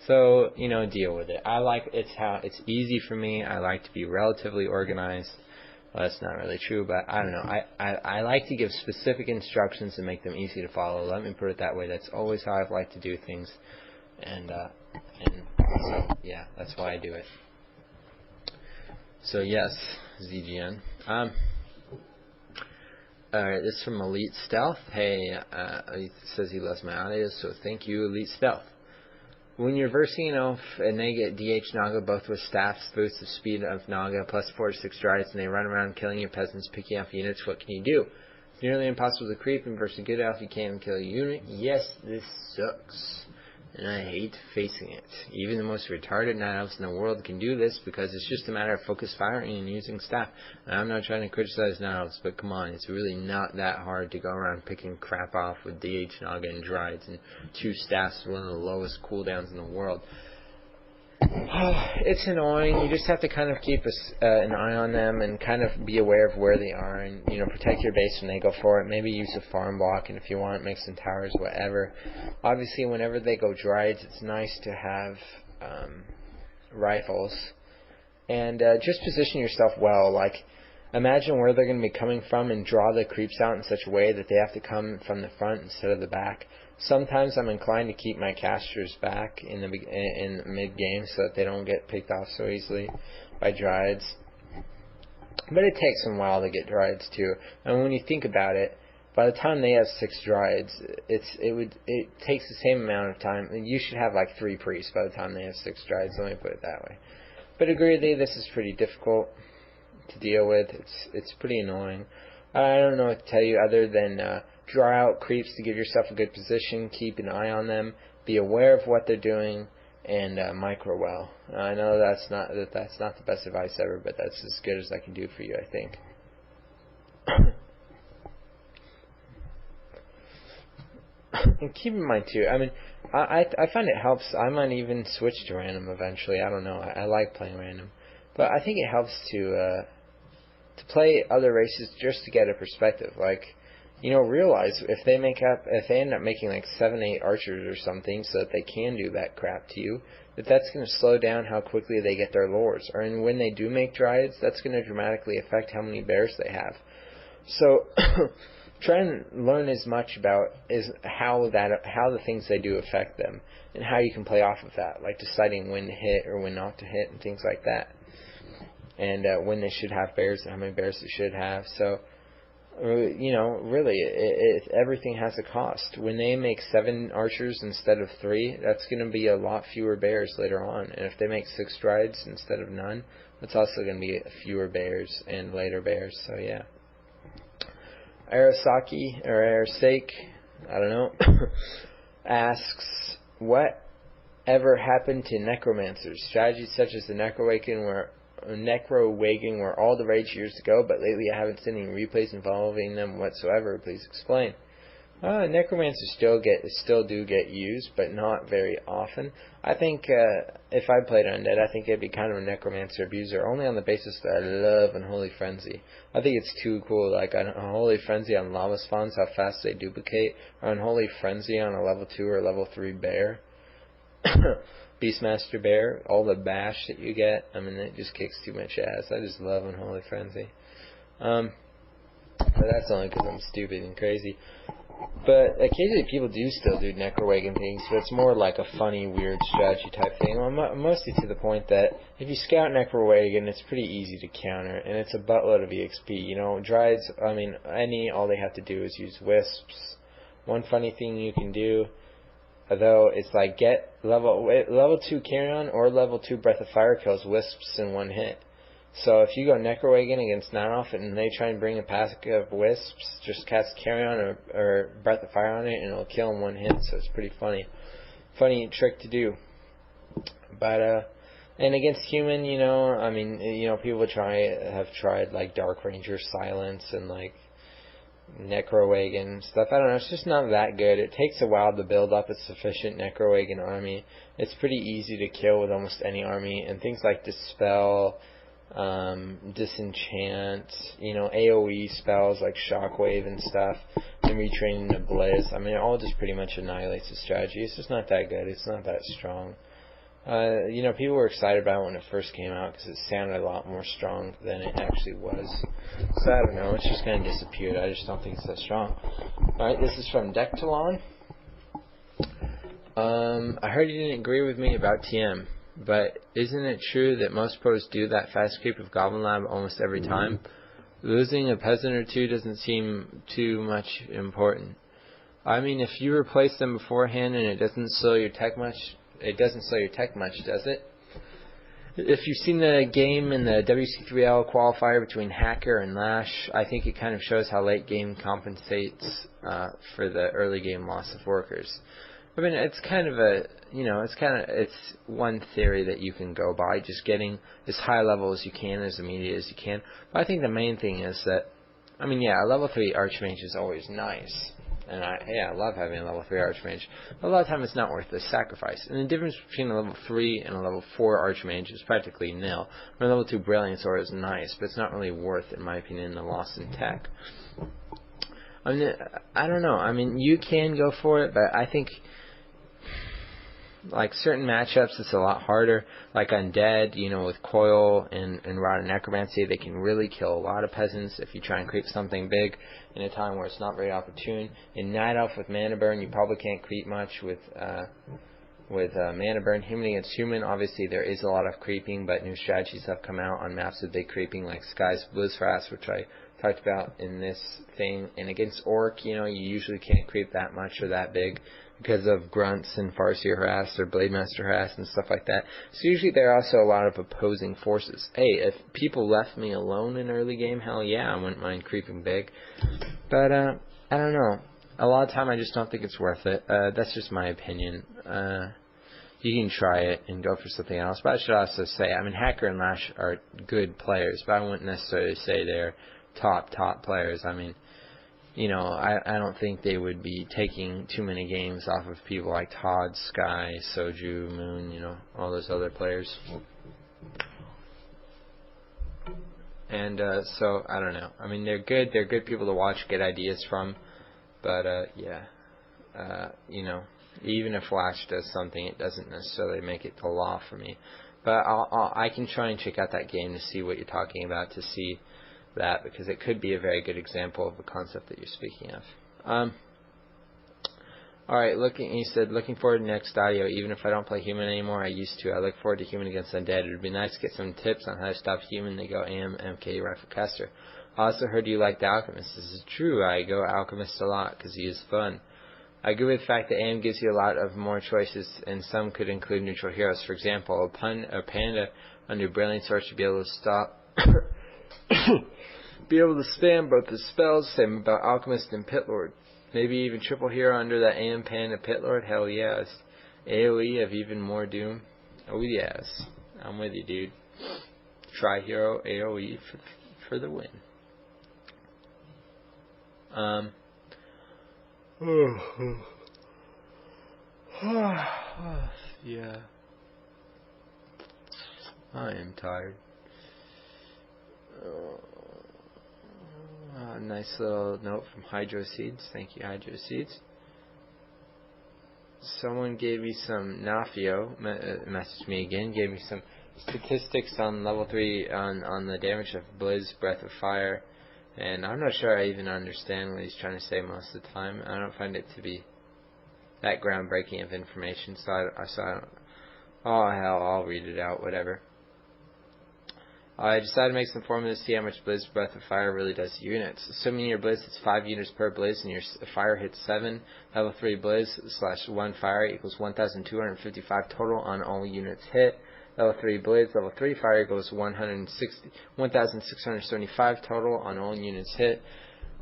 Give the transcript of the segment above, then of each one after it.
So, deal with it. It's easy for me. I like to be relatively organized. Well, that's not really true, but I don't know. I like to give specific instructions and make them easy to follow. Let me put it that way. That's always how I've liked to do things. And so, yeah, that's why I do it. So, yes, ZGN. Alright, this is from Elite Stealth. Hey, he says he loves my audio, so thank you, Elite Stealth. When you're versing an elf and they get DH Naga both with staffs, boosts of speed of Naga, plus 4 to 6 strides, and they run around killing your peasants, picking off units, what can you do? It's nearly impossible to creep, and versus a good elf you can't even kill a unit. Yes, this sucks. And I hate facing it. Even the most retarded night elves in the world can do this because it's just a matter of focused firing and using staff. And I'm not trying to criticize night elves, but come on, it's really not that hard to go around picking crap off with DH Naga and Drides and 2 staffs, one of the lowest cooldowns in the world. It's annoying. You just have to kind of keep an eye on them and kind of be aware of where they are and, protect your base when they go for it. Maybe use a farm block, and if you want, make some towers, whatever. Obviously, whenever they go Drides, it's nice to have rifles. And just position yourself well. Like, imagine where they're going to be coming from and draw the creeps out in such a way that they have to come from the front instead of the back. Sometimes I'm inclined to keep my casters back in mid-game so that they don't get picked off so easily by Drides. But it takes them a while to get Drides too. And when you think about it, by the time they have 6 Drides, it takes the same amount of time. You should have like 3 priests by the time they have 6 Drides. Let me put it that way. But agreedly, this is pretty difficult to deal with. It's pretty annoying. I don't know what to tell you other than draw out creeps to give yourself a good position, keep an eye on them, be aware of what they're doing, and micro well. I know that's not the best advice ever, but that's as good as I can do for you, I think. And keep in mind too, I mean, I find it helps. I might even switch to random eventually. I don't know. I like playing random, but I think it helps to play other races just to get a perspective. Like, realize if they end up making like 7-8 archers or something so that they can do that crap to you, that's going to slow down how quickly they get their lords. Or when they do make Drides, that's going to dramatically affect how many bears they have. So try and learn as much about how the things they do affect them and how you can play off of that, like deciding when to hit or when not to hit and things like that. And when they should have bears and how many bears they should have. So really, everything has a cost. When they make 7 archers instead of 3, that's going to be a lot fewer bears later on. And if they make 6 Drides instead of none, that's also going to be fewer bears and later bears. So yeah. Arasaki, or Arasake, I don't know, asks, what ever happened to necromancers? Strategies such as the Necrowagon were all the rage years ago, but lately I haven't seen any replays involving them whatsoever. Please explain. Necromancers still do get used, but not very often. I think if I played Undead, I think it'd be kind of a Necromancer abuser, only on the basis that I love Unholy Frenzy. I think it's too cool, like Unholy Frenzy on Lava Spawns, how fast they duplicate, or Unholy Frenzy on a level 2 or level 3 bear. Beastmaster Bear, all the bash that you get, I mean, it just kicks too much ass. I just love Unholy Frenzy. But that's only because I'm stupid and crazy. But occasionally people do still do Necrowagon things, but it's more like a funny, weird strategy type thing. Mostly to the point that if you scout Necrowagon, it's pretty easy to counter, and it's a buttload of EXP. Drides, I mean, all they have to do is use Wisps. One funny thing you can do, though, it's like get level 2 Carrion or level 2 Breath of Fire kills Wisps in one hit. So if you go Necrowagon against Nanoff and they try and bring a pack of Wisps, just cast Carrion or Breath of Fire on it and it'll kill in one hit. So it's pretty funny trick to do. But and against human, people have tried like Dark Ranger Silence and like Necrowagon stuff. I don't know, it's just not that good. It takes a while to build up a sufficient Necrowagon army. It's pretty easy to kill with almost any army, and things like Dispel, Disenchant, AoE spells like Shockwave and stuff, and Retraining to Blizz, I mean, it all just pretty much annihilates the strategy. It's just not that good. It's not that strong. People were excited about it when it first came out because it sounded a lot more strong than it actually was. So I don't know, it's just kind of disappeared. I just don't think it's that strong. Alright, this is from Dectalon. I heard you didn't agree with me about TM, but isn't it true that most pros do that fast creep of Goblin Lab almost every time? Losing a peasant or two doesn't seem too much important. I mean, if you replace them beforehand and it doesn't slow your tech much, does it? If you've seen the game in the WC3L qualifier between Hacker and Lash, I think it kind of shows how late game compensates for the early game loss of workers. I mean, it's kind of it's one theory that you can go by, just getting as high level as you can, as immediate as you can. But I think the main thing is that, a level 3 Archmage is always nice. And I love having a level 3 Archmage. But a lot of time it's not worth the sacrifice. And the difference between a level 3 and a level 4 Archmage is practically nil. A level 2 Brilliant Sword is nice, but it's not really worth, in my opinion, the loss in tech. I mean, I don't know. I mean, you can go for it, but I think like certain matchups it's a lot harder. Like Undead, with Coil and Rod and Necromancy, they can really kill a lot of peasants if you try and creep something big in a time where it's not very opportune. In Night Elf with Mana Burn, you probably can't creep much with Mana Burn. Human against Human, obviously there is a lot of creeping, but new strategies have come out on maps with big creeping like Sky's Blizzfast, which I talked about in this thing. And against Orc, you usually can't creep that much or that big because of Grunts and Farseer Harass or Blademaster Harass and stuff like that. So usually there are also a lot of opposing forces. Hey, if people left me alone in early game, hell yeah, I wouldn't mind creeping big. But I don't know. A lot of time I just don't think it's worth it. That's just my opinion. You can try it and go for something else. But I should also say, Hacker and Lash are good players, but I wouldn't necessarily say they're top players. I don't think they would be taking too many games off of people like Todd, Sky, Soju, Moon, all those other players. And so, I don't know. They're good. They're good people to watch, get ideas from. But, even if Lash does something, it doesn't necessarily make it the law for me. But I can try and check out that game to see what you're talking about, to see that, because it could be a very good example of the concept that you're speaking of. Alright, he said, looking forward to next audio. Even if I don't play Human anymore, I used to. I look forward to Human against Undead. It would be nice to get some tips on how to stop Human. They go AM, MK, Riflecaster. I also heard you like the Alchemist. This is true. I go Alchemist a lot because he is fun. I agree with the fact that AM gives you a lot of more choices, and some could include neutral heroes. For example, a Panda under Brilliant Sword should be able to stop be able to spam both the spells. Same about Alchemist and Pitlord. Maybe even triple hero under that AM Panda Pitlord. Hell yes. AoE of even more doom. Oh yes. I'm with you, dude. Try hero AoE for the win. Yeah. I am tired. Nice little note from Hydro Seeds. Thank you, Hydro Seeds. Someone gave me some Nafio, messaged me again, gave me some statistics on level 3 on the damage of Blizz, Breath of Fire, and I'm not sure I even understand what he's trying to say most of the time. I don't find it to be that groundbreaking of information, so I don't, oh hell, I'll read it out, whatever. I decided to make some formula to see how much Blizz Breath of Fire really does to units. Assuming your Blizz hits 5 units per Blizz and your Fire hits 7, level 3 Blizz / 1 Fire equals 1,255 total on all units hit. Level 3 Blizz, level 3 Fire equals 1,675 total on all units hit.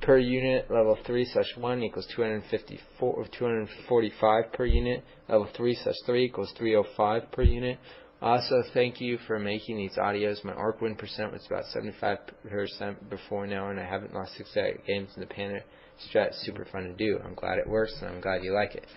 Per unit, level 3/1 equals 245 per unit. Level 3/3 equals 305 per unit. Also, thank you for making these audios. My orc win percent was about 75% before now, and I haven't lost 6 games in the Panda strat. Super fun to do. I'm glad it works, and I'm glad you like it.